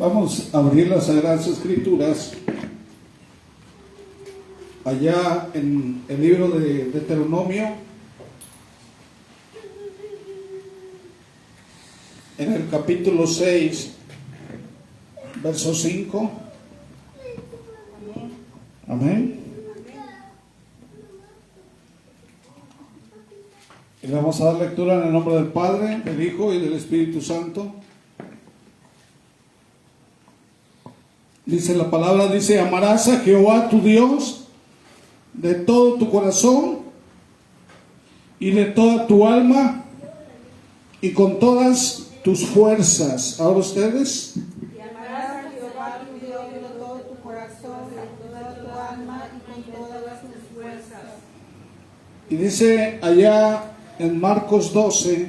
Vamos a abrir las Sagradas Escrituras allá en el libro de Deuteronomio, en el capítulo 6, verso 5. Amén. Y le vamos a dar lectura en el nombre del Padre, del Hijo y del Espíritu Santo. Dice la palabra, dice: amarás a Jehová tu Dios de todo tu corazón y de toda tu alma y con todas tus fuerzas. Ahora ustedes. Y amarás a Jehová tu Dios de todo tu corazón, de toda tu alma y con todas tus fuerzas. Y dice allá en Marcos 12,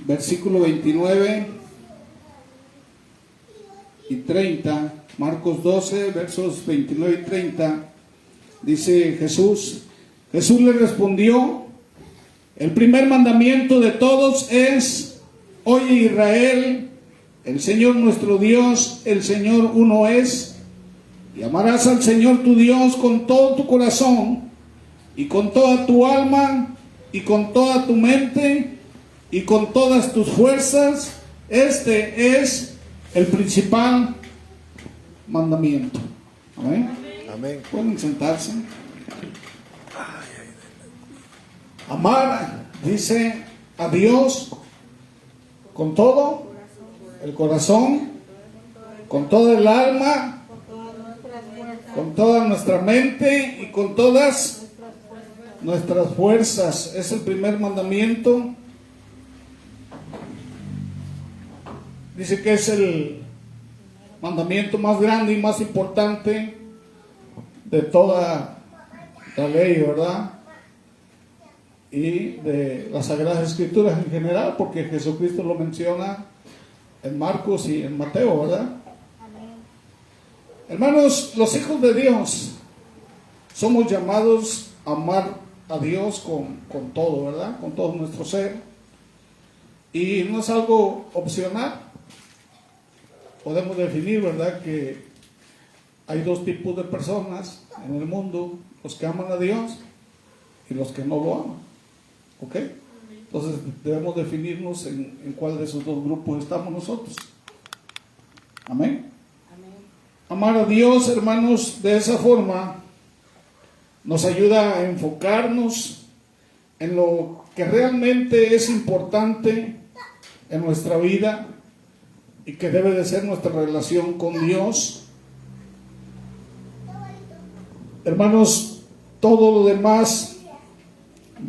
versículo 29 y 30, Marcos 12, versos 29 y 30, dice Jesús le respondió: el primer mandamiento de todos es: oye Israel, el Señor nuestro Dios, el Señor uno es, y amarás al Señor tu Dios con todo tu corazón, y con toda tu alma, y con toda tu mente, y con todas tus fuerzas. Este es el principal mandamiento. Amén. Amén. Pueden sentarse. Amar, dice, a Dios con todo el corazón, con toda el alma, con toda nuestra mente y con todas nuestras fuerzas. Es el primer mandamiento. Dice que es el mandamiento más grande y más importante de toda la ley, ¿verdad? Y de las Sagradas Escrituras en general, porque Jesucristo lo menciona en Marcos y en Mateo, ¿verdad? Hermanos, los hijos de Dios somos llamados a amar a Dios con todo, ¿verdad? Con todo nuestro ser. Y no es algo opcional. Podemos definir, ¿verdad?, que hay dos tipos de personas en el mundo: los que aman a Dios y los que no lo aman. ¿Ok? Entonces debemos definirnos en cuál de esos dos grupos estamos nosotros. Amén. Amar a Dios, hermanos, de esa forma nos ayuda a enfocarnos en lo que realmente es importante en nuestra vida y que debe de ser nuestra relación con Dios. Hermanos, todo lo demás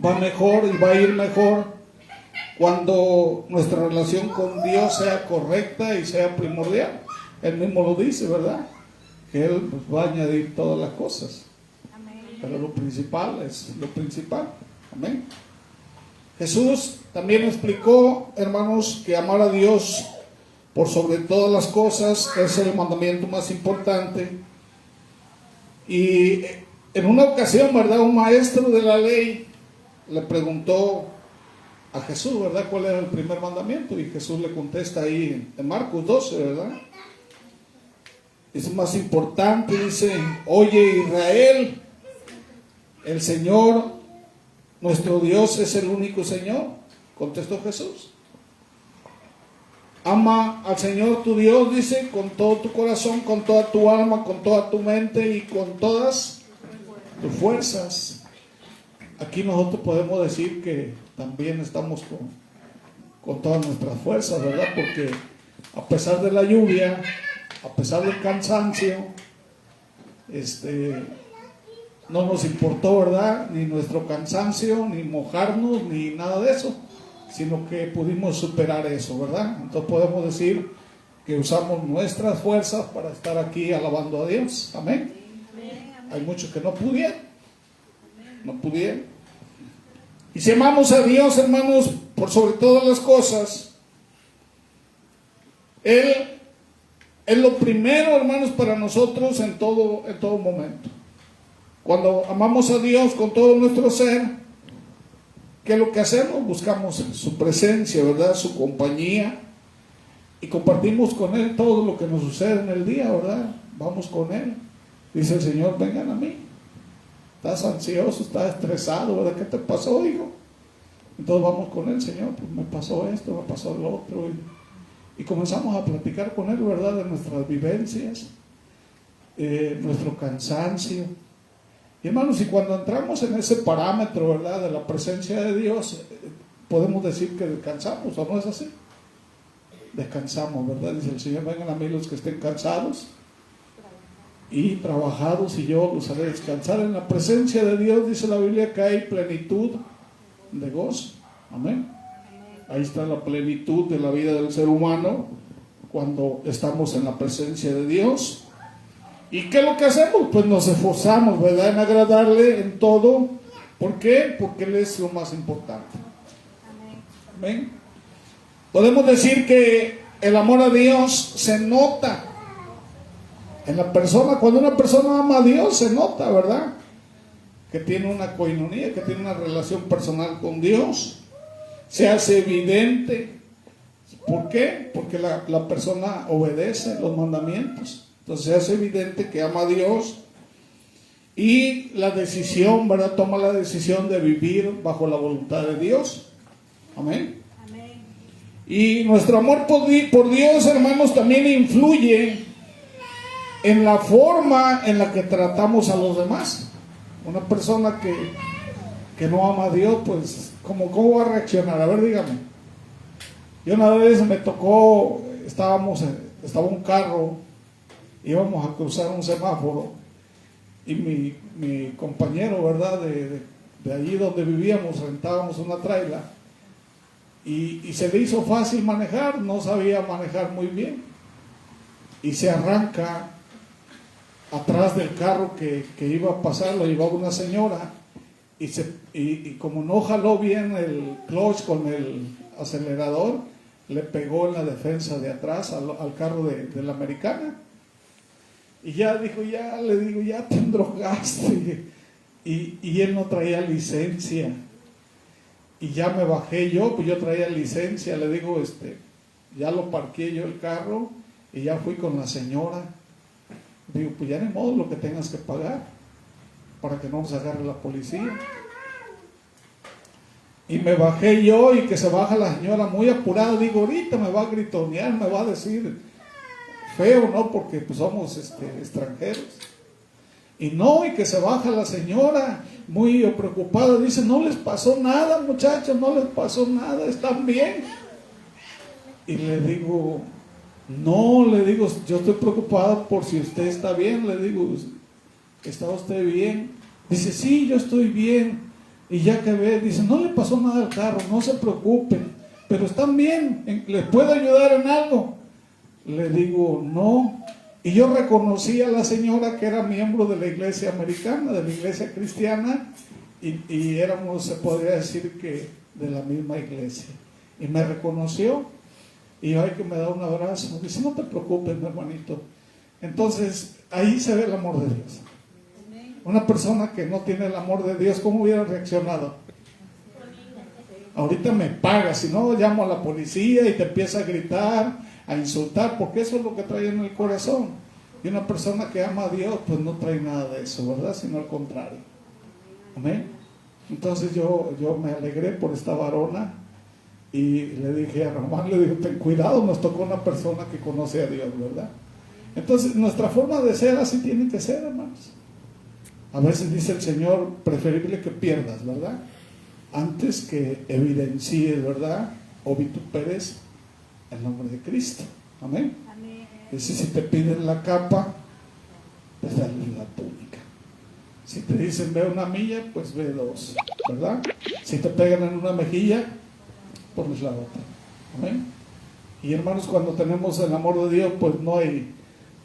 va mejor y va a ir mejor cuando nuestra relación con Dios sea correcta y sea primordial. Él mismo lo dice, ¿verdad? Que Él nos va a añadir todas las cosas. Pero lo principal es lo principal. Amén. Jesús también explicó, hermanos, que amar a Dios por sobre todas las cosas es el mandamiento más importante. Y en una ocasión, ¿verdad?, un maestro de la ley le preguntó a Jesús, ¿verdad?, cuál era el primer mandamiento. Y Jesús le contesta ahí en Marcos 12, ¿verdad? Es más importante, dice: oye Israel, el Señor nuestro Dios es el único Señor. Contestó Jesús. Ama al Señor tu Dios, dice, con todo tu corazón, con toda tu alma, con toda tu mente y con todas tus fuerzas. Aquí nosotros podemos decir que también estamos con todas nuestras fuerzas, ¿verdad? Porque a pesar de la lluvia, a pesar del cansancio, no nos importó, ¿verdad?, ni nuestro cansancio, ni mojarnos, ni nada de eso, sino que pudimos superar eso, ¿verdad? Entonces podemos decir que usamos nuestras fuerzas para estar aquí alabando a Dios. Amén. Hay muchos que no pudieron. Y si amamos a Dios, hermanos, por sobre todas las cosas, Él es lo primero, hermanos, para nosotros en todo momento. Cuando amamos a Dios con todo nuestro ser, ¿qué es lo que hacemos? Buscamos su presencia, ¿verdad?, su compañía. y compartimos con Él todo lo que nos sucede en el día, ¿verdad? Vamos con Él. Dice el Señor, vengan a mí. Estás ansioso, estás estresado, ¿verdad? ¿Qué te pasó, hijo? Entonces vamos con Él, Señor, pues me pasó esto, me pasó lo otro. Y comenzamos a platicar con Él, ¿verdad? De nuestras vivencias, nuestro cansancio. Y hermanos, y cuando entramos en ese parámetro, ¿verdad? De la presencia de Dios, podemos decir que descansamos, ¿o no es así? Descansamos, ¿verdad? Dice el Señor, vengan a mí los que estén cansados y trabajados, y yo los haré descansar. En la presencia de Dios, dice la Biblia, que hay plenitud de gozo. Amén. Ahí está la plenitud de la vida del ser humano cuando estamos en la presencia de Dios. ¿Y qué es lo que hacemos? Pues nos esforzamos, ¿verdad?, en agradarle en todo. ¿Por qué? Porque Él es lo más importante. Amén. Podemos decir que el amor a Dios se nota en la persona. Cuando una persona ama a Dios, se nota, ¿verdad?, que tiene una coinonía, que tiene una relación personal con Dios. Se hace evidente. ¿Por qué? Porque la persona obedece los mandamientos. Entonces se hace evidente que ama a Dios. Y la decisión, ¿verdad?, toma la decisión de vivir bajo la voluntad de Dios. Amén. Amén. Y nuestro amor por Dios, hermanos, también influye en la forma en la que tratamos a los demás. Una persona que no ama a Dios, pues, ¿cómo va a reaccionar? A ver, dígame. Yo una vez me tocó, estaba un carro, íbamos a cruzar un semáforo, y mi compañero, ¿verdad?, de allí donde vivíamos, rentábamos una traila, y se le hizo fácil manejar, no sabía manejar muy bien, y se arranca atrás del carro que iba a pasar, lo llevaba una señora, y como no jaló bien el clutch con el acelerador, le pegó en la defensa de atrás al carro de la americana. Y ya dijo, ya te endrogaste. Y él no traía licencia. Y ya me bajé yo, pues yo traía licencia. Le digo, ya lo parqué yo el carro y ya fui con la señora. Digo, pues ya ni modo, lo que tengas que pagar para que no nos agarre la policía. Y me bajé yo, y que se baja la señora muy apurada. Digo, ahorita me va a gritonear, me va a decir feo, ¿no? Porque pues somos extranjeros. Y que se baja la señora muy preocupada. Dice, no les pasó nada, muchachos, no les pasó nada, están bien. Y le digo, yo estoy preocupada por si usted está bien. Le digo, ¿está usted bien? Dice, sí, yo estoy bien. Y ya que ve, dice, no le pasó nada al carro, no se preocupen, pero están bien, ¿les puedo ayudar en algo? Le digo, no. Y yo reconocí a la señora que era miembro de la iglesia americana, de la iglesia cristiana, y éramos, se podría decir que de la misma iglesia. Y me reconoció, y ay, que me da un abrazo. Dice, no te preocupes, mi hermanito. Entonces, ahí se ve el amor de Dios. Una persona que no tiene el amor de Dios, ¿cómo hubiera reaccionado? Ahorita me paga, si no llamo a la policía y te empieza a gritar, a insultar, porque eso es lo que trae en el corazón. Y una persona que ama a Dios, pues no trae nada de eso, ¿verdad? Sino al contrario. Amén. Entonces yo me alegré por esta varona, y le dije a Román, le dije, ten cuidado, nos tocó una persona que conoce a Dios, ¿verdad? Entonces nuestra forma de ser así tiene que ser, hermanos. A veces dice el Señor, preferible que pierdas, ¿verdad?, antes que evidencies, ¿verdad?, o vituperes el nombre de Cristo. Amén. Amén. Dice, si te piden la capa, pues dale la túnica. Si te dicen ve una milla, pues ve dos, ¿verdad? Si te pegan en una mejilla, ponles la otra. Amén. Y hermanos, cuando tenemos el amor de Dios, pues no hay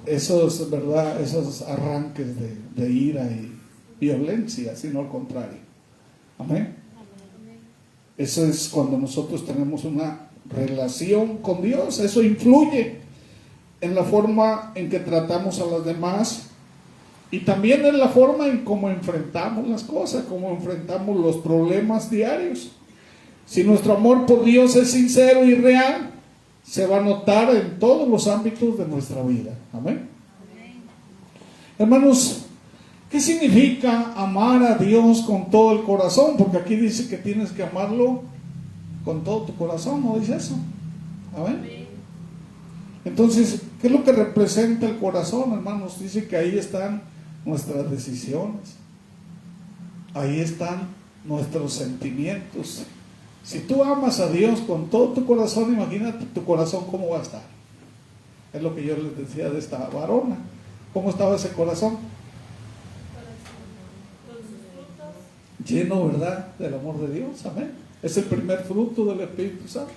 esos, ¿verdad?, esos arranques de ira y violencia, sino al contrario. Amén. Eso es cuando nosotros tenemos una relación con Dios. Eso influye en la forma en que tratamos a los demás, y también en la forma en cómo enfrentamos las cosas, cómo enfrentamos los problemas diarios. Si nuestro amor por Dios es sincero y real, se va a notar en todos los ámbitos de nuestra vida. Amén. Hermanos, ¿qué significa amar a Dios con todo el corazón? Porque aquí dice que tienes que amarlo con todo tu corazón, ¿no dice eso? Amén. Entonces, ¿qué es lo que representa el corazón, hermanos? Dice que ahí están nuestras decisiones, ahí están nuestros sentimientos. Si tú amas a Dios con todo tu corazón, imagínate tu corazón cómo va a estar. Es lo que yo les decía de esta varona. ¿Cómo estaba ese corazón? Lleno, ¿verdad?, del amor de Dios. Amén. Es el primer fruto del Espíritu Santo.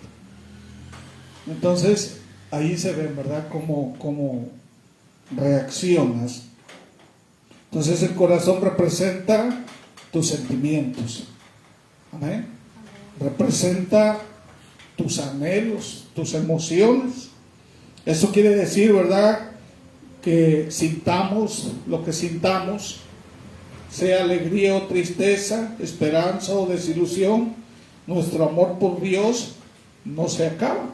Entonces, ahí se ve, ¿verdad?, cómo reaccionas. Entonces, el corazón representa tus sentimientos. Amén. Representa tus anhelos, tus emociones. Eso quiere decir, ¿verdad?, que sintamos lo que sintamos, sea alegría o tristeza, esperanza o desilusión, nuestro amor por Dios no se acaba,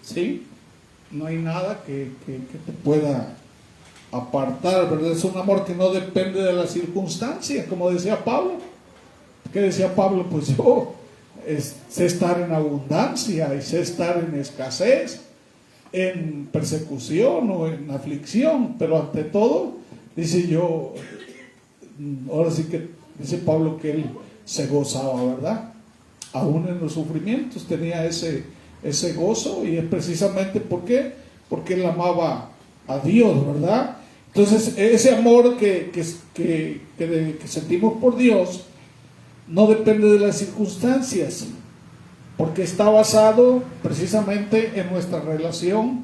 ¿sí? No hay nada que te pueda apartar, ¿verdad? Es un amor que no depende de las circunstancias, como decía Pablo. ¿Qué decía Pablo? Pues yo sé estar en abundancia y sé estar en escasez, en persecución o en aflicción, pero ante todo, dice yo, ahora sí que dice Pablo que él se gozaba, ¿verdad? Aún en los sufrimientos tenía ese gozo, y es precisamente ¿por qué? Porque él amaba a Dios, ¿verdad? Entonces ese amor que sentimos por Dios no depende de las circunstancias, porque está basado precisamente en nuestra relación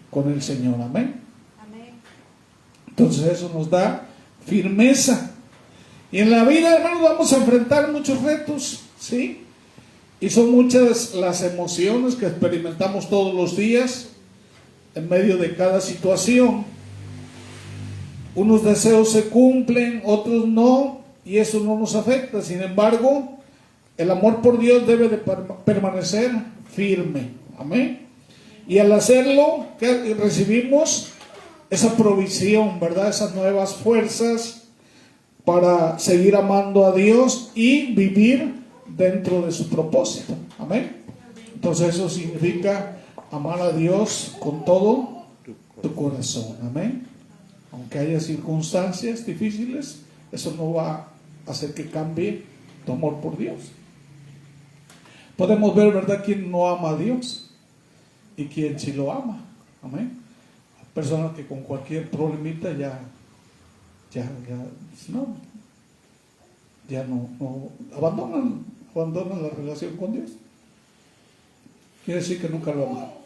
con el Señor. Amén. Amén. Entonces eso nos da firmeza. Y en la vida, hermanos, vamos a enfrentar muchos retos, ¿sí? Y son muchas las emociones que experimentamos todos los días en medio de cada situación. Unos deseos se cumplen, otros no, y eso no nos afecta. Sin embargo, el amor por Dios debe de permanecer firme. Amén. Y al hacerlo, ¿qué? Recibimos esa provisión, ¿verdad? Esas nuevas fuerzas para seguir amando a Dios y vivir dentro de su propósito. Amén. Entonces eso significa amar a Dios con todo tu corazón. Amén. Aunque haya circunstancias difíciles, eso no va a hacer que cambie tu amor por Dios. Podemos ver, ¿verdad?, quién no ama a Dios y quién sí lo ama. Amén. Personas que con cualquier problemita ya no abandonan la relación con Dios. Quiere decir que nunca lo amaron.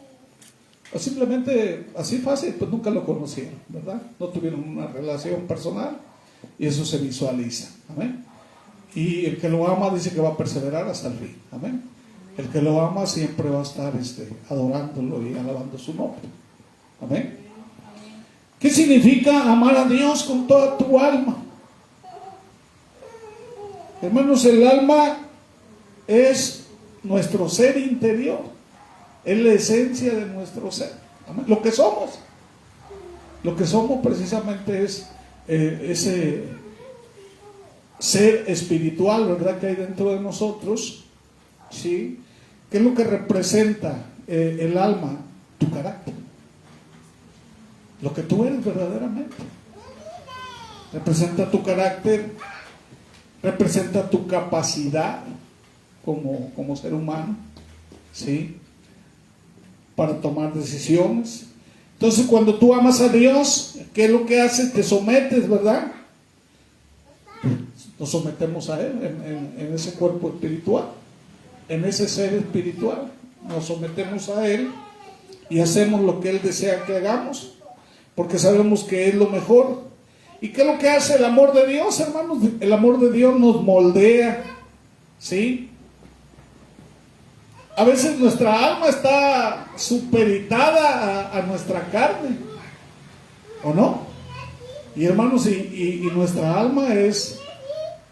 O simplemente, así fácil, pues nunca lo conocieron, ¿verdad? No tuvieron una relación personal y eso se visualiza. Amén. Y el que lo ama dice que va a perseverar hasta el fin. Amén. El que lo ama siempre va a estar adorándolo y alabando su nombre. Amén. ¿Qué significa amar a Dios con toda tu alma? Hermanos, el alma es nuestro ser interior, es la esencia de nuestro ser. Amén. Lo que somos precisamente es ese ser espiritual, ¿verdad?, que hay dentro de nosotros, ¿sí? ¿Qué es lo que representa el alma? Tu carácter, lo que tú eres verdaderamente. Representa tu carácter, representa tu capacidad como ser humano, ¿sí?, para tomar decisiones. Entonces, cuando tú amas a Dios, ¿qué es lo que haces? Te sometes, ¿verdad? Nos sometemos a Él en ese cuerpo espiritual, en ese ser espiritual. Nos sometemos a Él y hacemos lo que Él desea que hagamos, porque sabemos que es lo mejor. ¿Y qué es lo que hace el amor de Dios, hermanos? El amor de Dios nos moldea, ¿sí? A veces nuestra alma está supeditada a nuestra carne, ¿o no? Y hermanos, y nuestra alma es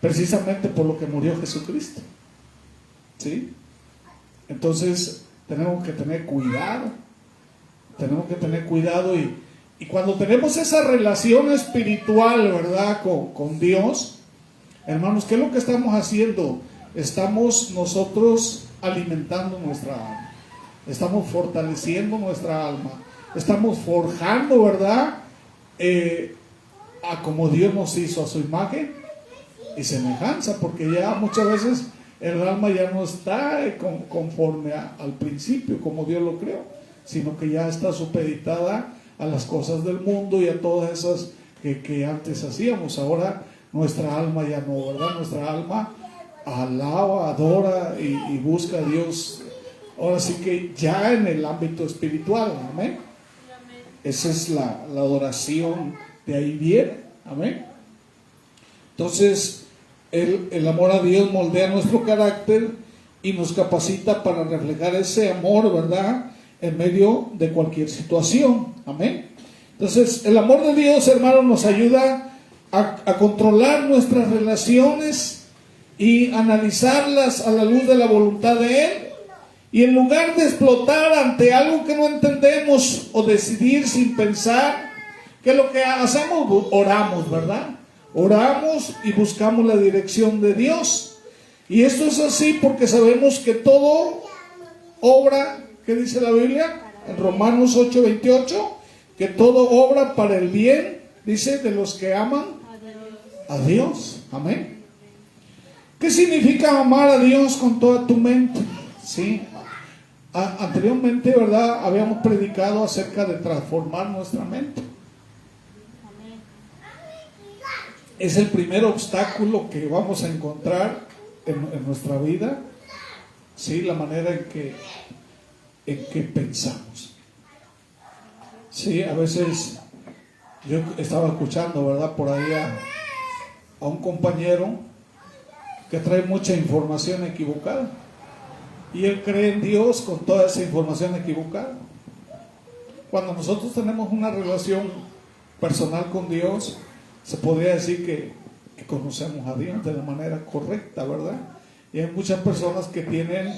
precisamente por lo que murió Jesucristo, ¿sí? Entonces tenemos que tener cuidado Tenemos que tener cuidado y cuando tenemos esa relación espiritual, ¿verdad? Con Dios, hermanos, ¿qué es lo que estamos haciendo? Estamos nosotros alimentando nuestra alma. Estamos fortaleciendo nuestra alma. Estamos forjando, ¿verdad? A como Dios nos hizo, a su imagen y semejanza, porque ya muchas veces el alma ya no está conforme al principio, como Dios lo creó, sino que ya está supeditada a las cosas del mundo y a todas esas que antes hacíamos. Ahora nuestra alma ya no, ¿verdad? Nuestra alma alaba, adora y busca a Dios. Ahora sí que ya en el ámbito espiritual, amén. Esa es la adoración, de ahí viene, amén. Entonces el amor a Dios moldea nuestro carácter y nos capacita para reflejar ese amor, ¿verdad?, en medio de cualquier situación, amén. Entonces el amor de Dios, hermanos, nos ayuda a controlar nuestras relaciones y analizarlas a la luz de la voluntad de Él. Y en lugar de explotar ante algo que no entendemos o decidir sin pensar, que lo que hacemos, oramos, ¿verdad? Oramos y buscamos la dirección de Dios. Y esto es así porque sabemos que todo obra, ¿qué dice la Biblia? En Romanos 8:28, que todo obra para el bien, dice, de los que aman a Dios. Amén. ¿Qué significa amar a Dios con toda tu mente? Sí. Anteriormente, ¿verdad?, habíamos predicado acerca de transformar nuestra mente. Es el primer obstáculo que vamos a encontrar en nuestra vida, ¿sí? La manera en que pensamos. Sí, a veces yo estaba escuchando, ¿verdad?, por ahí a un compañero que trae mucha información equivocada. Y él cree en Dios con toda esa información equivocada. Cuando nosotros tenemos una relación personal con Dios, se podría decir que conocemos a Dios de la manera correcta, ¿verdad? Y hay muchas personas que tienen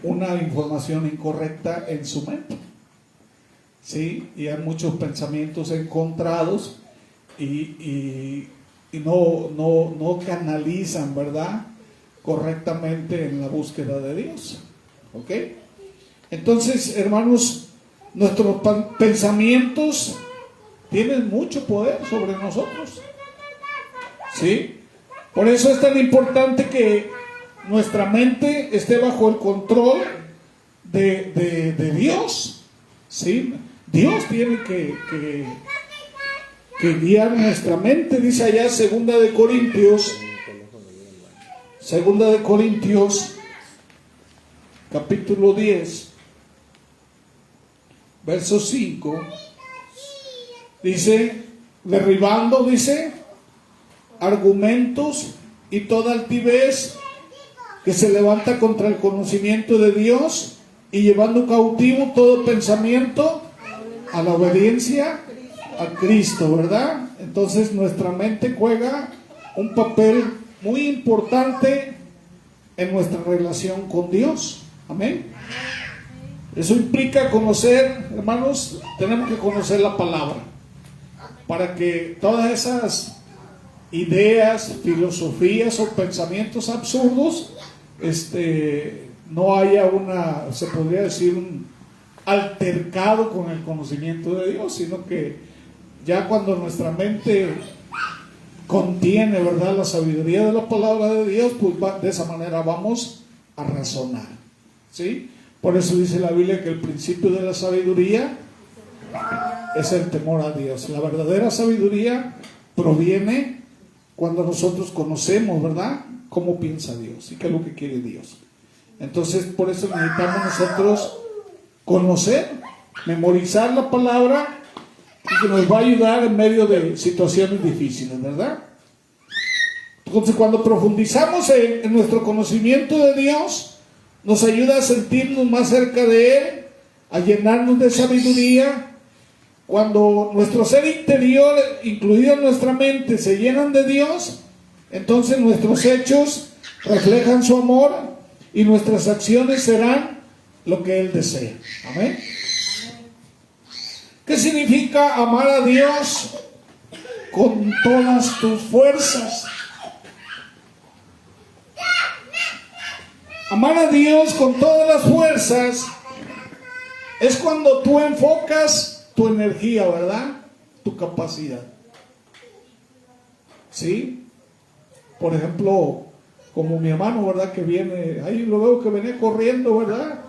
una información incorrecta en su mente, ¿sí? Y hay muchos pensamientos encontrados y no canalizan, ¿verdad?, correctamente en la búsqueda de Dios. ¿Ok? Entonces, hermanos, nuestros pensamientos tienen mucho poder sobre nosotros, ¿sí? Por eso es tan importante que nuestra mente esté bajo el control de Dios, ¿sí? Dios tiene que guiar nuestra mente. Dice allá Segunda de Corintios capítulo 10 verso 5, dice, derribando, dice, argumentos y toda altivez que se levanta contra el conocimiento de Dios y llevando cautivo todo pensamiento a la obediencia a Cristo, ¿verdad? Entonces nuestra mente juega un papel muy importante en nuestra relación con Dios. Amén. Eso implica conocer, hermanos, tenemos que conocer la palabra para que todas esas ideas, filosofías o pensamientos absurdos, no haya se podría decir, un altercado con el conocimiento de Dios, sino que ya cuando nuestra mente contiene, ¿verdad?, la sabiduría de la palabra de Dios, pues de esa manera vamos a razonar, ¿sí? Por eso dice la Biblia que el principio de la sabiduría es el temor a Dios. La verdadera sabiduría proviene cuando nosotros conocemos, ¿verdad?, cómo piensa Dios y qué es lo que quiere Dios. Entonces, por eso necesitamos nosotros conocer, memorizar la palabra, y que nos va a ayudar en medio de situaciones difíciles, ¿verdad? Entonces, cuando profundizamos en nuestro conocimiento de Dios, nos ayuda a sentirnos más cerca de Él, a llenarnos de sabiduría. Cuando nuestro ser interior, incluido nuestra mente, se llenan de Dios, entonces nuestros hechos reflejan su amor y nuestras acciones serán lo que Él desea. Amén. significa amar a Dios con todas tus fuerzas? Amar a Dios con todas las fuerzas es cuando tú enfocas tu energía, ¿verdad? Tu capacidad. ¿Sí? Por ejemplo, como mi hermano, ¿verdad? Que viene, ahí lo veo que viene corriendo, ¿verdad?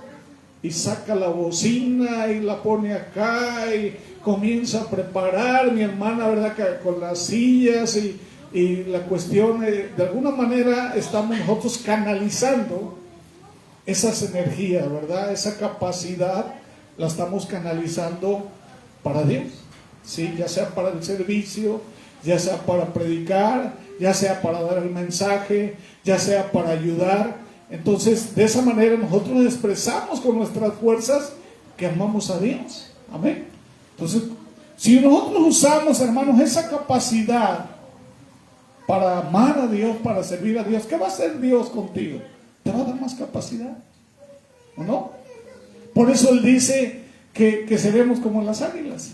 Y saca la bocina y la pone acá y comienza a preparar. Mi hermana, ¿verdad? Que con las sillas y la cuestión, de alguna manera estamos nosotros canalizando esas energías, ¿verdad? Esa capacidad la estamos canalizando para Dios, ¿sí? Ya sea para el servicio, ya sea para predicar, ya sea para dar el mensaje, ya sea para ayudar. Entonces, de esa manera nosotros expresamos con nuestras fuerzas que amamos a Dios. Amén. Entonces, si nosotros usamos, hermanos, esa capacidad para amar a Dios, para servir a Dios, ¿qué va a hacer Dios contigo? Te va a dar más capacidad, ¿o no? Por eso Él dice que seremos como las águilas.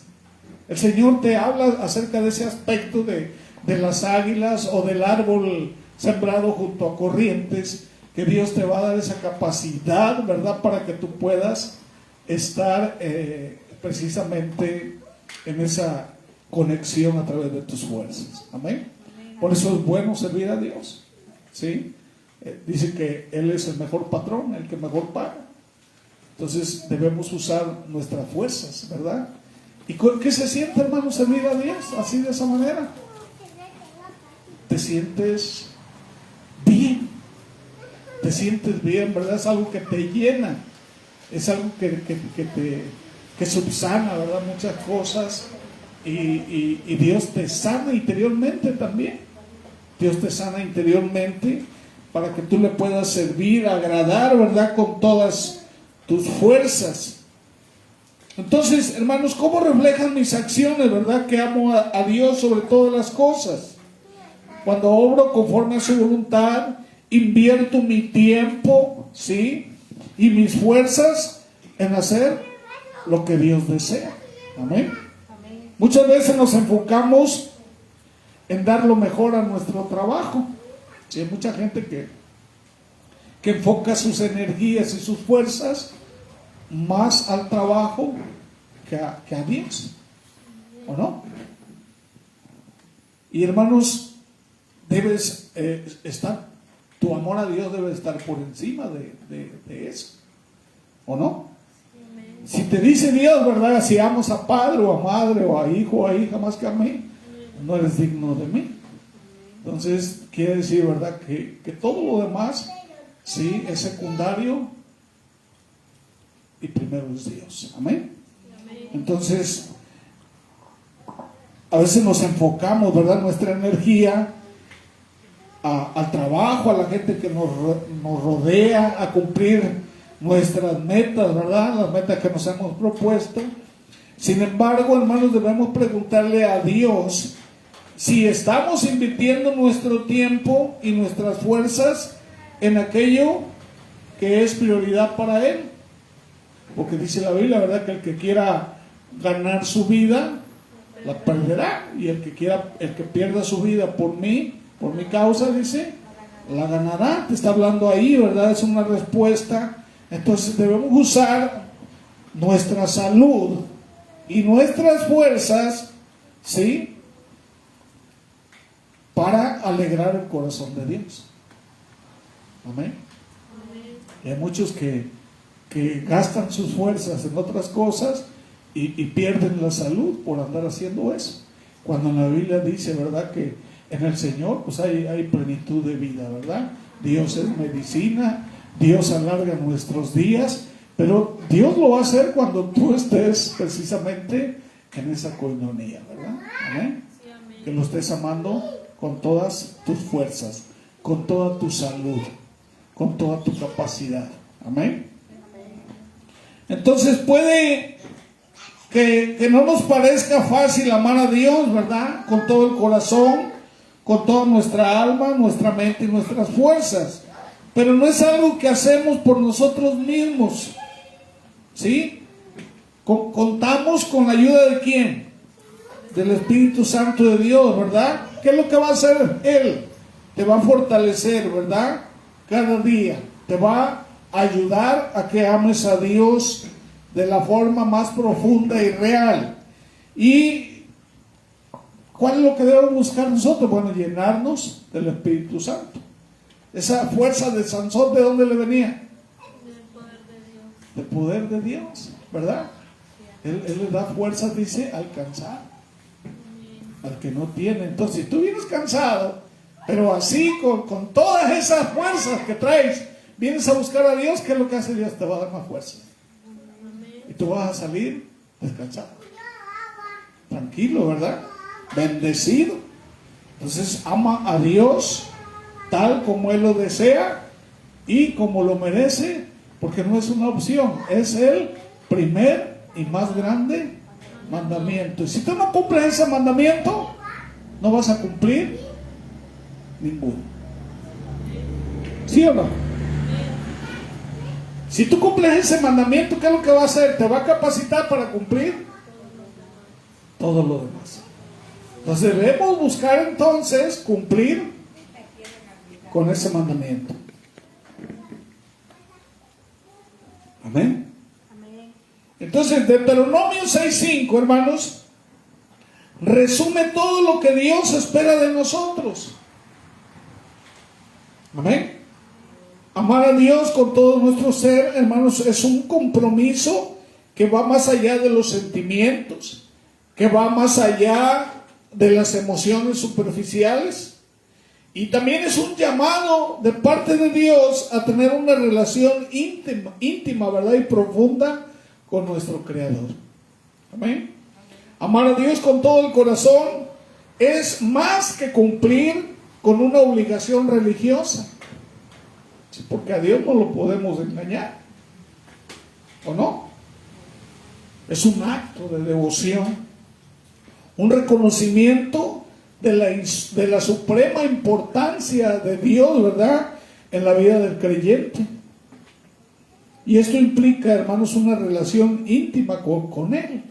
El Señor te habla acerca de ese aspecto de las águilas o del árbol sembrado junto a corrientes, que Dios te va a dar esa capacidad, ¿verdad? Para que tú puedas estar precisamente en esa conexión a través de tus fuerzas. Amén. Por eso es bueno servir a Dios, ¿sí? Dice que Él es el mejor patrón, el que mejor paga. Entonces debemos usar nuestras fuerzas, ¿verdad? ¿Y qué se siente, hermano, servir a Dios así, de esa manera? Te sientes bien, ¿verdad? Es algo que te llena, es algo que subsana, ¿verdad? Muchas cosas, y Dios te sana interiormente también. Dios te sana interiormente para que tú le puedas servir, agradar, ¿verdad? Con todas tus fuerzas. Entonces, hermanos, ¿cómo reflejan mis acciones, verdad? Que amo a Dios sobre todas las cosas. Cuando obro conforme a su voluntad, invierto mi tiempo, ¿sí? Y mis fuerzas en hacer lo que Dios desea. Amén. Muchas veces nos enfocamos en dar lo mejor a nuestro trabajo. Sí, hay mucha gente que enfoca sus energías y sus fuerzas más al trabajo que a Dios, ¿o no? Y hermanos, debes estar, tu amor a Dios debe estar por encima de eso, ¿o no? Si te dice Dios, ¿verdad? Si amas a padre o a madre o a hijo o a hija más que a mí, no eres digno de mí. Entonces quiere decir, ¿verdad? Que todo lo demás, sí, es secundario y primero es Dios. Amén. Entonces, a veces nos enfocamos, ¿verdad? Nuestra energía al trabajo, a la gente que nos rodea, a cumplir nuestras metas, ¿verdad? Las metas que nos hemos propuesto. Sin embargo, hermanos, debemos preguntarle a Dios si estamos invirtiendo nuestro tiempo y nuestras fuerzas en aquello que es prioridad para Él. Porque dice la Biblia, ¿verdad? Que el que quiera ganar su vida, la perderá. Y el que pierda su vida por mi causa, dice, la ganará. Te está hablando ahí, ¿verdad? Es una respuesta. Entonces debemos usar nuestra salud y nuestras fuerzas, ¿sí? Para alegrar el corazón de Dios. Amén. Y hay muchos que gastan sus fuerzas en otras cosas y pierden la salud por andar haciendo eso. Cuando en la Biblia dice, ¿verdad? Que en el Señor pues hay plenitud de vida, ¿verdad? Dios es medicina, Dios alarga nuestros días, pero Dios lo va a hacer cuando tú estés precisamente en esa coinonía, ¿verdad? Amén. Sí, amén. Que lo estés amando con todas tus fuerzas, con toda tu salud, con toda tu capacidad. Amén. Entonces puede que no nos parezca fácil amar a Dios, ¿verdad? Con todo el corazón, con toda nuestra alma, nuestra mente y nuestras fuerzas. Pero no es algo que hacemos por nosotros mismos, ¿sí? Contamos con la ayuda de ¿quién? Del Espíritu Santo de Dios, ¿verdad? ¿Qué es lo que va a hacer Él? Te va a fortalecer, ¿verdad? Cada día. Te va a ayudar a que ames a Dios de la forma más profunda y real. ¿Y cuál es lo que debemos buscar nosotros? Bueno, llenarnos del Espíritu Santo. Esa fuerza de Sansón, ¿de dónde le venía? Del poder de Dios, ¿verdad? Él le da fuerza, dice, al cansado, al que no tiene. Entonces, si tú vienes cansado, pero así, con todas esas fuerzas que traes, vienes a buscar a Dios, ¿qué es lo que hace Dios? Te va a dar más fuerza. Y tú vas a salir descansado, tranquilo, ¿verdad? Bendecido. Entonces, ama a Dios tal como Él lo desea y como lo merece, porque no es una opción, es el primer y más grande mandamiento. Y si tú no cumples ese mandamiento, no vas a cumplir ninguno. ¿Sí o no? Si tú cumples ese mandamiento, ¿qué es lo que va a hacer? Te va a capacitar para cumplir todo lo demás. Entonces debemos buscar entonces cumplir con ese mandamiento. Amén. Entonces, Deuteronomio 6:5, hermanos, resume todo lo que Dios espera de nosotros. Amén. Amar a Dios con todo nuestro ser, hermanos, es un compromiso que va más allá de los sentimientos, que va más allá de las emociones superficiales. Y también es un llamado de parte de Dios a tener una relación íntima, ¿verdad? Y profunda con nuestro Creador. Amén. Amar a Dios con todo el corazón es más que cumplir con una obligación religiosa. Sí, porque a Dios no lo podemos engañar, ¿o no? Es un acto de devoción, un reconocimiento de la suprema importancia de Dios, ¿verdad?, en la vida del creyente. Y esto implica, hermanos, una relación íntima con Él.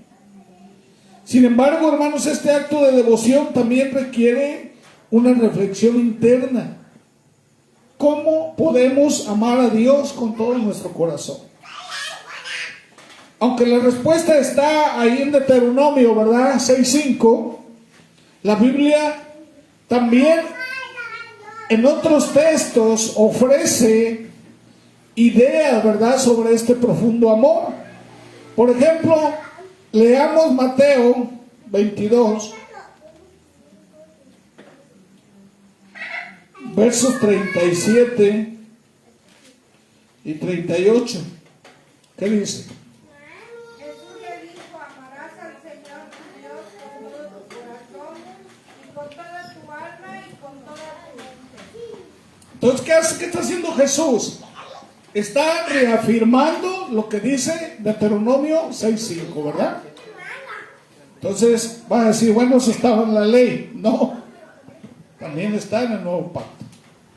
Sin embargo, hermanos, este acto de devoción también requiere una reflexión interna. ¿Cómo podemos amar a Dios con todo nuestro corazón? Aunque la respuesta está ahí en Deuteronomio, ¿verdad?, 6:5, la Biblia también en otros textos ofrece ideas, ¿verdad?, sobre este profundo amor. Por ejemplo, leamos Mateo 22, versos 37 y 38. ¿Qué dice? Jesús le dijo: amarás al Señor tu Dios con todo tu corazón y con toda tu alma y con toda tu mente. Entonces, ¿qué está haciendo Jesús? Está reafirmando lo que dice Deuteronomio 6:5, ¿verdad? Entonces va a decir, bueno, eso estaba en la ley. No, también está en el nuevo pacto.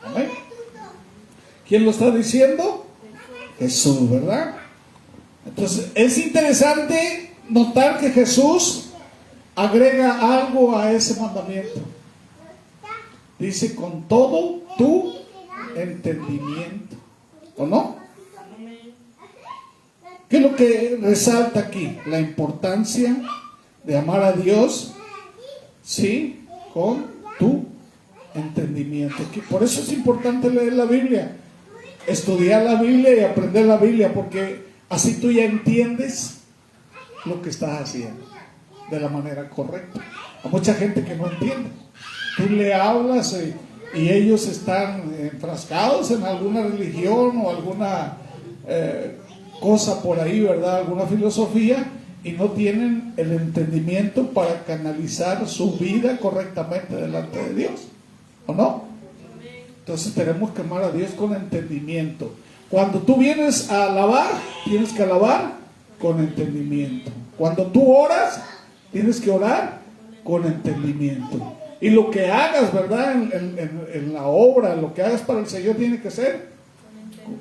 ¿Amén? ¿Quién lo está diciendo? Jesús, ¿verdad? Entonces es interesante notar que Jesús agrega algo a ese mandamiento. Dice, con todo tu entendimiento. ¿O no? ¿Qué es lo que resalta aquí? La importancia de amar a Dios, sí, con tu entendimiento. Por eso es importante leer la Biblia, estudiar la Biblia y aprender la Biblia, porque así tú ya entiendes lo que estás haciendo de la manera correcta. Hay mucha gente que no entiende. Tú le hablas y ellos están enfrascados en alguna religión o alguna cosa por ahí, ¿verdad? Alguna filosofía, y no tienen el entendimiento para canalizar su vida correctamente delante de Dios, ¿o no? Entonces tenemos que amar a Dios con entendimiento. Cuando tú vienes a alabar, tienes que alabar con entendimiento. Cuando tú oras, tienes que orar con entendimiento. Y lo que hagas, ¿verdad?, en la obra, lo que hagas para el Señor tiene que ser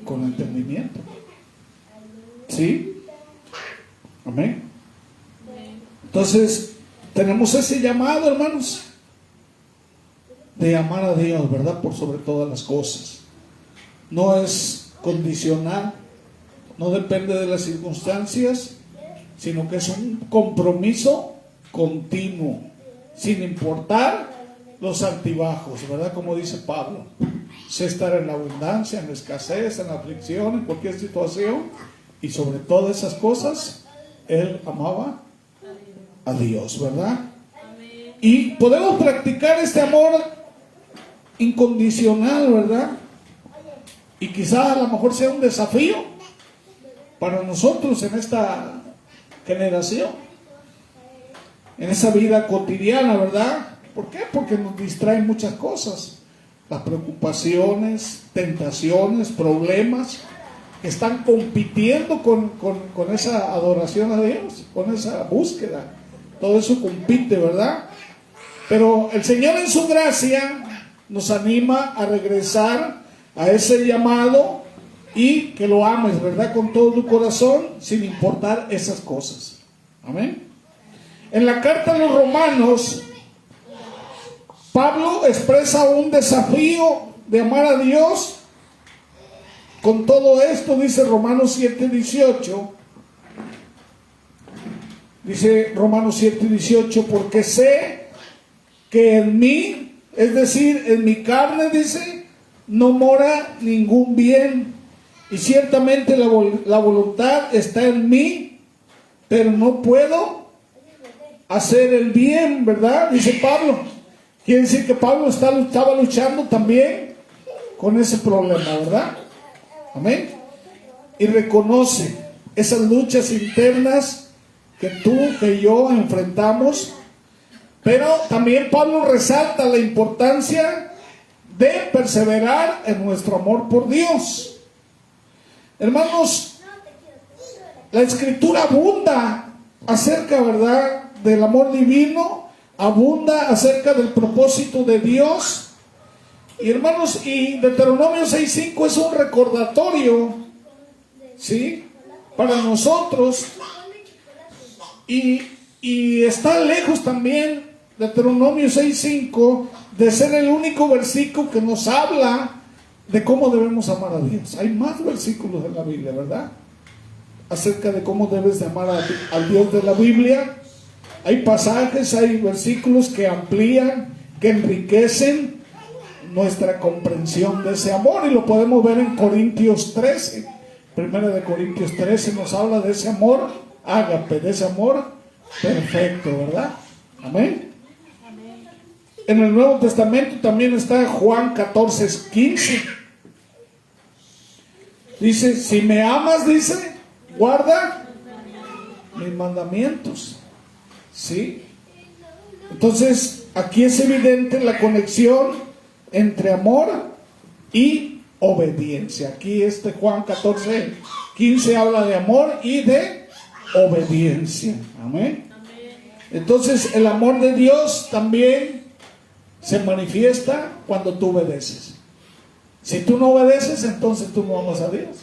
con entendimiento. ¿Sí? Amén. Entonces, tenemos ese llamado, hermanos, de amar a Dios, ¿verdad? Por sobre todas las cosas. No es condicional, no depende de las circunstancias, sino que es un compromiso continuo, sin importar los altibajos, ¿verdad? Como dice Pablo, sé estar en la abundancia, en la escasez, en la aflicción, en cualquier situación, y sobre todas esas cosas, él amaba a Dios, ¿verdad? Y podemos practicar este amor incondicional, ¿verdad? Y quizás a lo mejor sea un desafío para nosotros en esta generación, en esa vida cotidiana, ¿verdad? ¿Por qué? Porque nos distraen muchas cosas, las preocupaciones, tentaciones, problemas que están compitiendo con esa adoración a Dios, con esa búsqueda. Todo eso compite, ¿verdad? Pero el Señor en su gracia nos anima a regresar a ese llamado y que lo ames, ¿verdad? Con todo tu corazón, sin importar esas cosas. Amén. En la carta a los Romanos, Pablo expresa un desafío de amar a Dios. Con todo esto, dice Romanos 7:18. Dice Romanos 7:18, porque sé que en mí, es decir, en mi carne, dice, no mora ningún bien. Y ciertamente la voluntad está en mí, pero no puedo hacer el bien, ¿verdad? Dice Pablo. Quiere decir que Pablo estaba luchando también con ese problema, ¿verdad? Amén. Y reconoce esas luchas internas que tú, que yo enfrentamos. Pero también Pablo resalta la importancia de perseverar en nuestro amor por Dios. Hermanos, la Escritura abunda acerca, ¿verdad?, del amor divino, abunda acerca del propósito de Dios. Y hermanos, y Deuteronomio 6:5 es un recordatorio, ¿sí?, para nosotros. Y está lejos también Deuteronomio 6:5 de ser el único versículo que nos habla de cómo debemos amar a Dios. Hay más versículos en la Biblia, ¿verdad?, acerca de cómo debes de amar al Dios de la Biblia. Hay pasajes, hay versículos que amplían, que enriquecen nuestra comprensión de ese amor, y lo podemos ver en Corintios 13. Primera de Corintios 13 nos habla de ese amor ágape, de ese amor perfecto, ¿verdad? Amén. En el Nuevo Testamento también está Juan 14:15. Dice, si me amas, dice, guarda mis mandamientos. ¿Sí? Entonces, aquí es evidente la conexión entre amor y obediencia. Aquí Juan 14:15 habla de amor y de obediencia. Amén. Entonces, el amor de Dios también se manifiesta cuando tú obedeces. Si tú no obedeces, entonces tú no amas a Dios.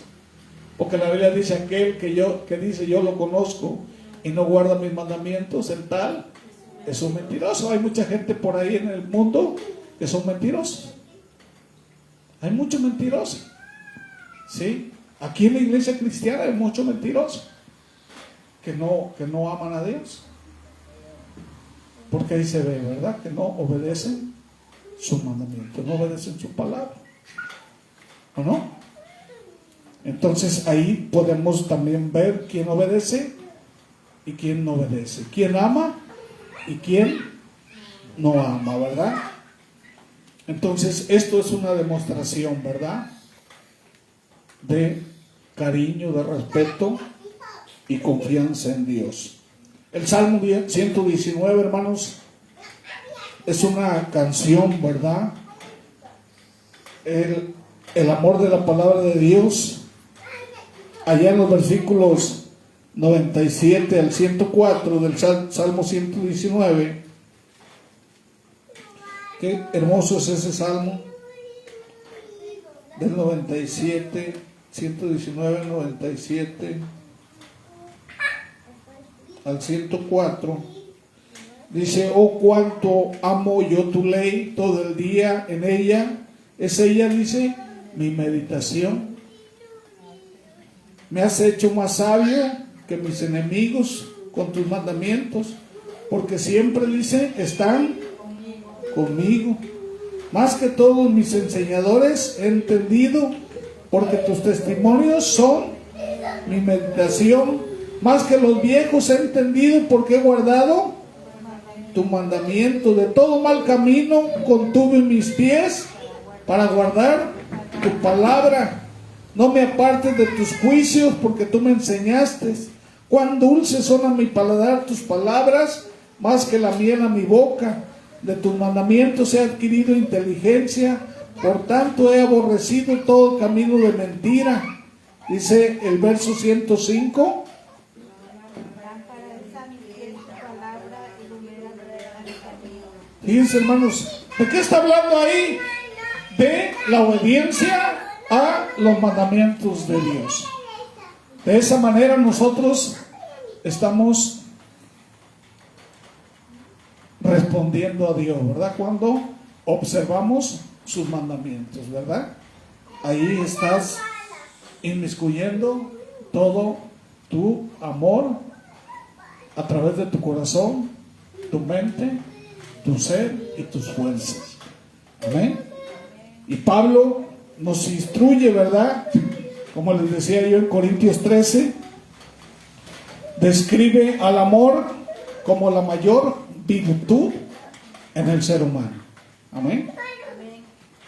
Porque la Biblia dice, aquel que dice yo lo conozco y no guarda mis mandamientos, el tal es un mentiroso. Hay mucha gente por ahí en el mundo que son mentirosos. Hay muchos mentirosos. ¿Sí? Aquí en la iglesia cristiana hay muchos mentirosos que no aman a Dios. Porque ahí se ve, ¿verdad?, que no obedecen sus mandamientos, no obedecen su palabra. ¿O no? Entonces ahí podemos también ver quién obedece y quién no obedece, quién ama y quién no ama, ¿verdad? Entonces esto es una demostración, ¿verdad?, de cariño, de respeto y confianza en Dios. El Salmo 119, hermanos, es una canción, ¿verdad? El amor de la palabra de Dios, allá en los versículos 97 al 104 del Salmo 119. Qué hermoso es ese Salmo del 97, 119, 97. al 104, dice: oh, cuánto amo yo tu ley, todo el día en ella, es ella, dice, mi meditación. Me has hecho más sabio que mis enemigos con tus mandamientos, porque siempre, dice, están conmigo. Más que todos mis enseñadores he entendido, porque tus testimonios son mi meditación. Más que los viejos he entendido, porque he guardado tu mandamiento. De todo mal camino contuve mis pies para guardar tu palabra. No me apartes de tus juicios, porque tú me enseñaste. Cuán dulces son a mi paladar tus palabras, más que la miel a mi boca. De tus mandamientos he adquirido inteligencia, por tanto he aborrecido todo camino de mentira. Dice el verso 105. Fíjense, hermanos, ¿de qué está hablando ahí? De la obediencia a los mandamientos de Dios. De esa manera nosotros estamos respondiendo a Dios, ¿verdad? Cuando observamos sus mandamientos, ¿verdad? Ahí estás inmiscuyendo todo tu amor a través de tu corazón, tu mente, tu ser y tus fuerzas. Amén. Y Pablo nos instruye, ¿verdad? Como les decía yo en Corintios 13, describe al amor como la mayor virtud en el ser humano. Amén.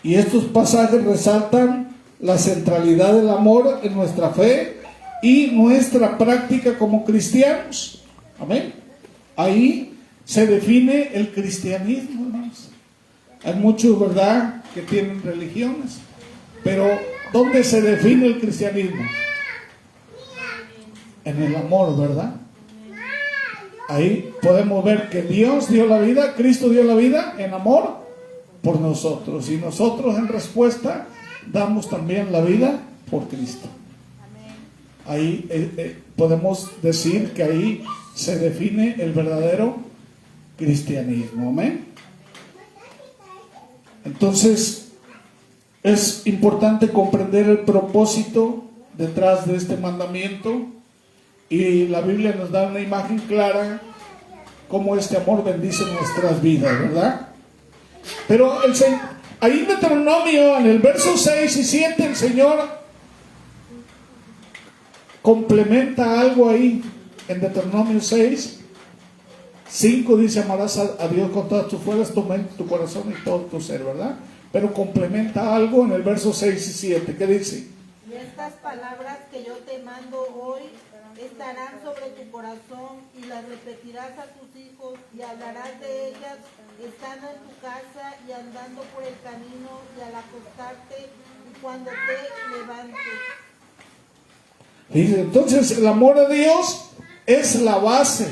Y estos pasajes resaltan la centralidad del amor en nuestra fe y nuestra práctica como cristianos. Amén. Ahí se define el cristianismo, hermanos. Hay muchos, ¿verdad?, que tienen religiones, pero ¿dónde se define el cristianismo? En el amor, ¿verdad? Ahí podemos ver que Dios dio la vida, Cristo dio la vida en amor por nosotros, y nosotros en respuesta damos también la vida por Cristo. Ahí podemos decir que ahí se define el verdadero cristianismo. Amén. Entonces es importante comprender el propósito detrás de este mandamiento, y la Biblia nos da una imagen clara cómo este amor bendice nuestras vidas, ¿verdad? Pero ahí en Deuteronomio, en el verso 6 y 7, el Señor complementa algo ahí. En Deuteronomio 6, 5 dice: amarás a Dios con todas tus fuerzas, tu mente, tu corazón y todo tu ser, ¿verdad? Pero complementa algo en el verso 6 y 7. ¿Qué dice? Y estas palabras que yo te mando hoy estarán sobre tu corazón, y las repetirás a tus hijos, y hablarás de ellas estando en tu casa y andando por el camino y al acostarte y cuando te levantes. Fíjense, entonces el amor a Dios es la base.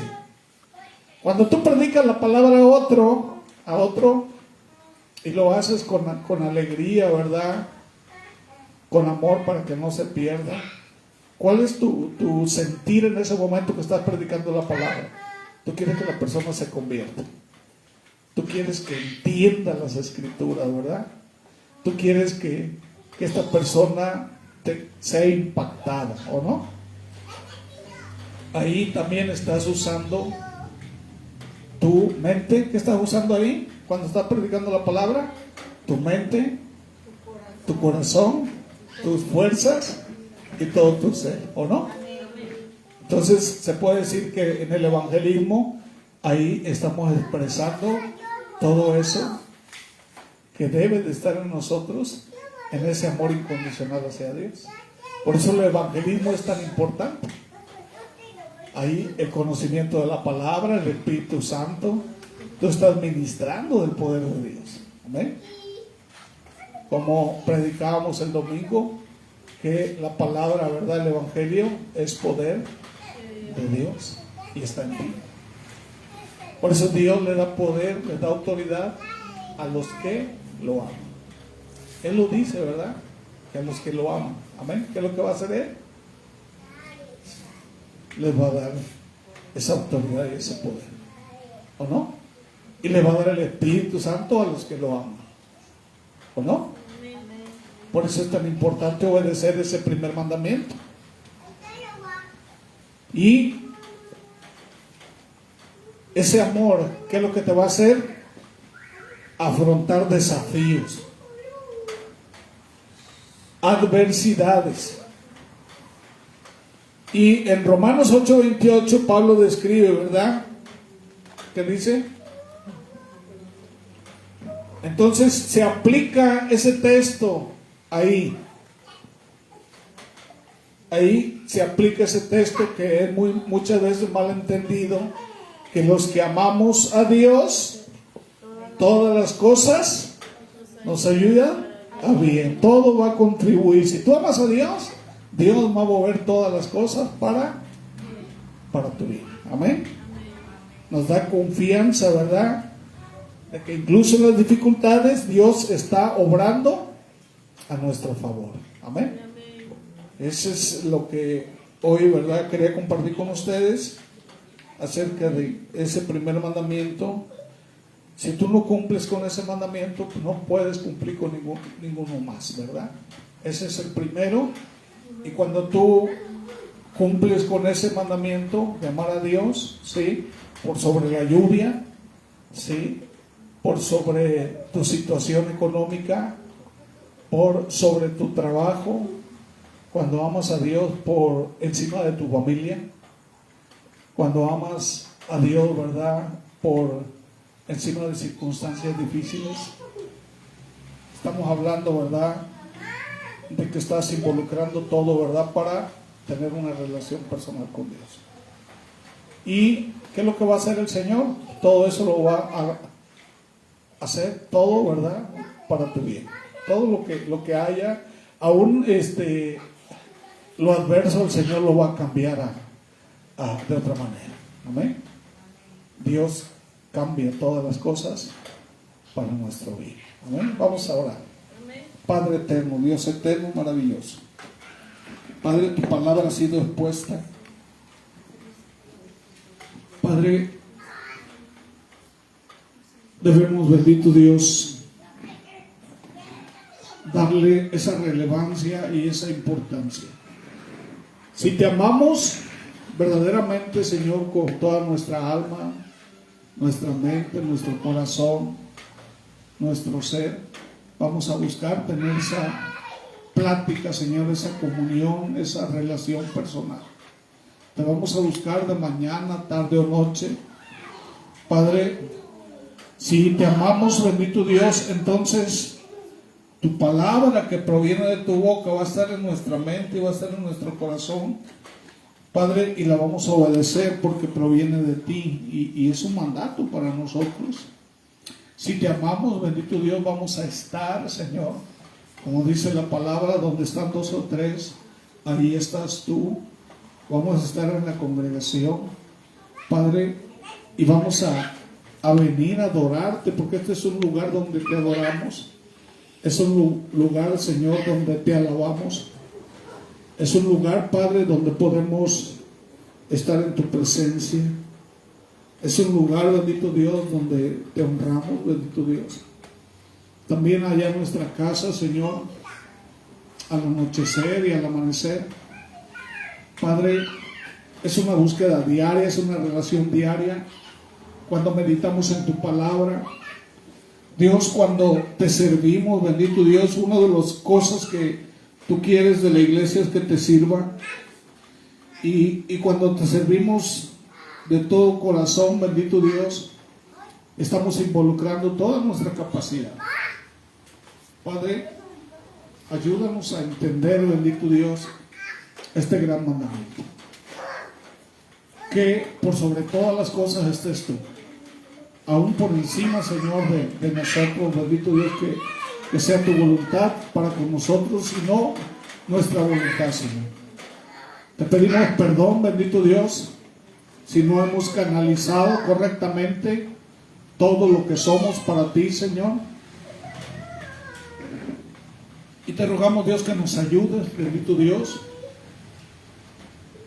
Cuando tú predicas la palabra a otro, y lo haces con alegría, ¿verdad?, con amor para que no se pierda, ¿cuál es tu sentir en ese momento que estás predicando la palabra? Tú quieres que la persona se convierta. Tú quieres que entienda las escrituras, ¿verdad? Tú quieres que esta persona sea impactada, ¿o no? Ahí también estás usando tu mente. ¿Qué estás usando ahí cuando estás predicando la palabra? Tu mente, tu corazón, tus fuerzas y todo tu ser, ¿o no? Entonces se puede decir que en el evangelismo ahí estamos expresando todo eso que debe de estar en nosotros, en ese amor incondicional hacia Dios. Por eso el evangelismo es tan importante. Ahí el conocimiento de la palabra, el Espíritu Santo, tú estás ministrando del poder de Dios. Amén. Como predicábamos el domingo, que la palabra, ¿verdad?, el evangelio es poder de Dios y está en ti. Por eso Dios le da poder, le da autoridad a los que lo aman. Él lo dice, ¿verdad?, que a los que lo aman. Amén. ¿Qué es lo que va a hacer Él? Les va a dar esa autoridad y ese poder, ¿o no? Y le va a dar el Espíritu Santo a los que lo aman, ¿o no? Por eso es tan importante obedecer ese primer mandamiento. Y ese amor, ¿qué es lo que te va a hacer? Afrontar desafíos, adversidades. Y en Romanos 8:28 Pablo describe, ¿verdad? ¿Qué dice? Entonces se aplica ese texto ahí. Ahí se aplica ese texto que es muchas veces mal entendido, que los que amamos a Dios, todas las cosas nos ayudan a bien, todo va a contribuir. Si tú amas a Dios, Dios va a mover todas las cosas para tu bien. Amén. Nos da confianza, ¿verdad? De que incluso en las dificultades Dios está obrando a nuestro favor. Amén. Eso es lo que hoy, ¿verdad?, quería compartir con ustedes acerca de ese primer mandamiento. Si tú no cumples con ese mandamiento, pues no puedes cumplir con ninguno más, ¿verdad? Ese es el primero. Y cuando tú cumples con ese mandamiento de amar a Dios, ¿sí?, por sobre la lluvia, ¿sí?, por sobre tu situación económica, por sobre tu trabajo, cuando amas a Dios por encima de tu familia, cuando amas a Dios, ¿verdad?, por encima de circunstancias difíciles, estamos hablando, ¿verdad?, de que estás involucrando todo, ¿verdad?, para tener una relación personal con Dios. ¿Y qué es lo que va a hacer el Señor? Todo eso lo va a hacer, todo, ¿verdad?, para tu bien. Todo lo que haya, aún lo adverso, el Señor lo va a cambiar de otra manera. Amén. Dios cambia todas las cosas para nuestro bien. Amén. Vamos a orar. Padre eterno, Dios eterno, maravilloso. Padre, tu palabra ha sido expuesta. Padre, debemos, bendito Dios, darle esa relevancia y esa importancia. Si te amamos verdaderamente, Señor, con toda nuestra alma, nuestra mente, nuestro corazón, nuestro ser, vamos a buscar tener esa plática, Señor, esa comunión, esa relación personal. Te vamos a buscar de mañana, tarde o noche. Padre, si te amamos, bendito Dios, entonces tu palabra que proviene de tu boca va a estar en nuestra mente y va a estar en nuestro corazón, Padre, y la vamos a obedecer porque proviene de ti y es un mandato para nosotros. Si te amamos, bendito Dios, vamos a estar, Señor, como dice la palabra, donde están dos o tres, ahí estás tú. Vamos a estar en la congregación, Padre, y vamos a venir a adorarte, porque este es un lugar donde te adoramos. Es un lugar, Señor, donde te alabamos. Es un lugar, Padre, donde podemos estar en tu presencia. Es un lugar, bendito Dios, donde te honramos, bendito Dios. También allá en nuestra casa, Señor, al anochecer y al amanecer, Padre, es una búsqueda diaria, es una relación diaria. Cuando meditamos en tu palabra, Dios, cuando te servimos, bendito Dios, una de las cosas que tú quieres de la iglesia es que te sirva. Y cuando te servimos de todo corazón, bendito Dios, estamos involucrando toda nuestra capacidad. Padre, ayúdanos a entender, bendito Dios, este gran mandamiento. Que por sobre todas las cosas estés tú. Aún por encima, Señor, de nosotros, bendito Dios, que sea tu voluntad para con nosotros y no nuestra voluntad, Señor. Te pedimos perdón, bendito Dios, si no hemos canalizado correctamente todo lo que somos para ti, Señor. Y te rogamos, Dios, que nos ayudes, bendito Dios,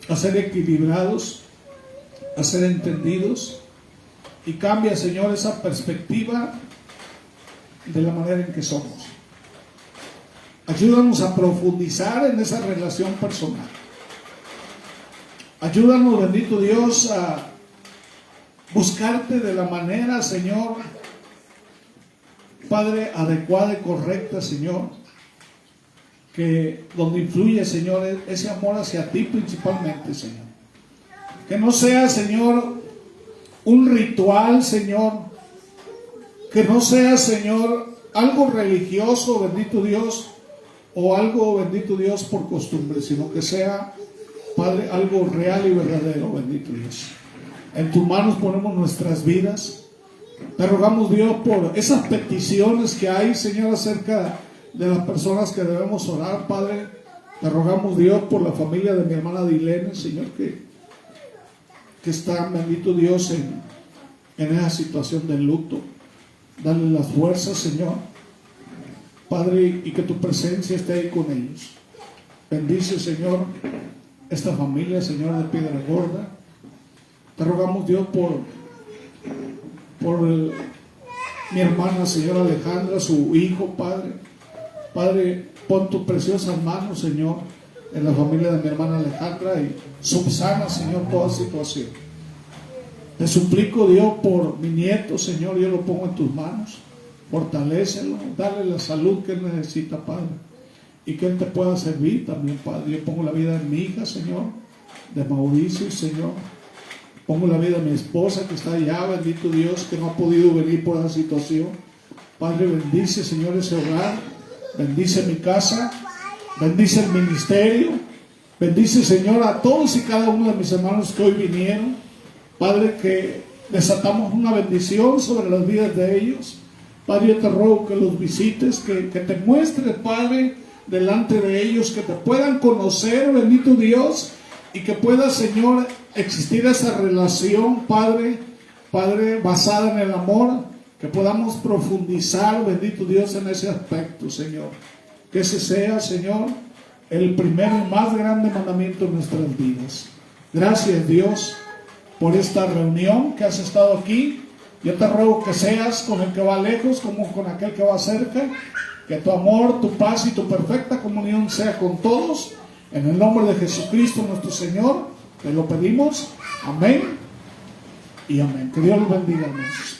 a ser equilibrados, a ser entendidos y cambia, Señor, esa perspectiva de la manera en que somos. Ayúdanos a profundizar en esa relación personal. Ayúdanos, bendito Dios, a buscarte de la manera, Señor, Padre, adecuada y correcta, Señor, que donde influye, Señor, ese amor hacia ti principalmente, Señor. Que no sea, Señor, un ritual, Señor. Que no sea, Señor, algo religioso, bendito Dios, o algo, bendito Dios, por costumbre, sino que sea, Padre, algo real y verdadero, bendito Dios. En tus manos ponemos nuestras vidas. Te rogamos, Dios, por esas peticiones que hay, Señor, acerca de las personas que debemos orar, Padre. Te rogamos, Dios, por la familia de mi hermana Dilene, Señor, que está, bendito Dios, en esa situación de luto. Dale las fuerzas, Señor, Padre, y que tu presencia esté ahí con ellos. Bendice, Señor, esta familia, Señor, de Piedra Gorda. Te rogamos, Dios, por mi hermana, Señor Alejandra, su hijo, Padre. Padre, pon tus preciosas manos, Señor, en la familia de mi hermana Alejandra y subsana, Señor, toda situación. Te suplico, Dios, por mi nieto, Señor, yo lo pongo en tus manos. Fortalécelo, dale la salud que él necesita, Padre, y que él te pueda servir también, Padre. Yo pongo la vida de mi hija, Señor, de Mauricio, Señor. Pongo la vida de mi esposa que está allá, bendito Dios, que no ha podido venir por esa situación. Padre, bendice, Señor, ese hogar. Bendice mi casa. Bendice el ministerio. Bendice, Señor, a todos y cada uno de mis hermanos que hoy vinieron. Padre, que desatamos una bendición sobre las vidas de ellos. Padre, yo te ruego que los visites, que te muestres, Padre, delante de ellos, que te puedan conocer, bendito Dios, y que pueda, Señor, existir esa relación, Padre, basada en el amor, que podamos profundizar, bendito Dios, en ese aspecto, Señor. Que ese sea, Señor, el primero y más grande mandamiento en nuestras vidas. Gracias, Dios, por esta reunión que has estado aquí. Yo te ruego que seas con el que va lejos como con aquel que va cerca, que tu amor, tu paz y tu perfecta comunión sea con todos. En el nombre de Jesucristo nuestro Señor, te lo pedimos. Amén y amén. Que Dios los bendiga, hermanos.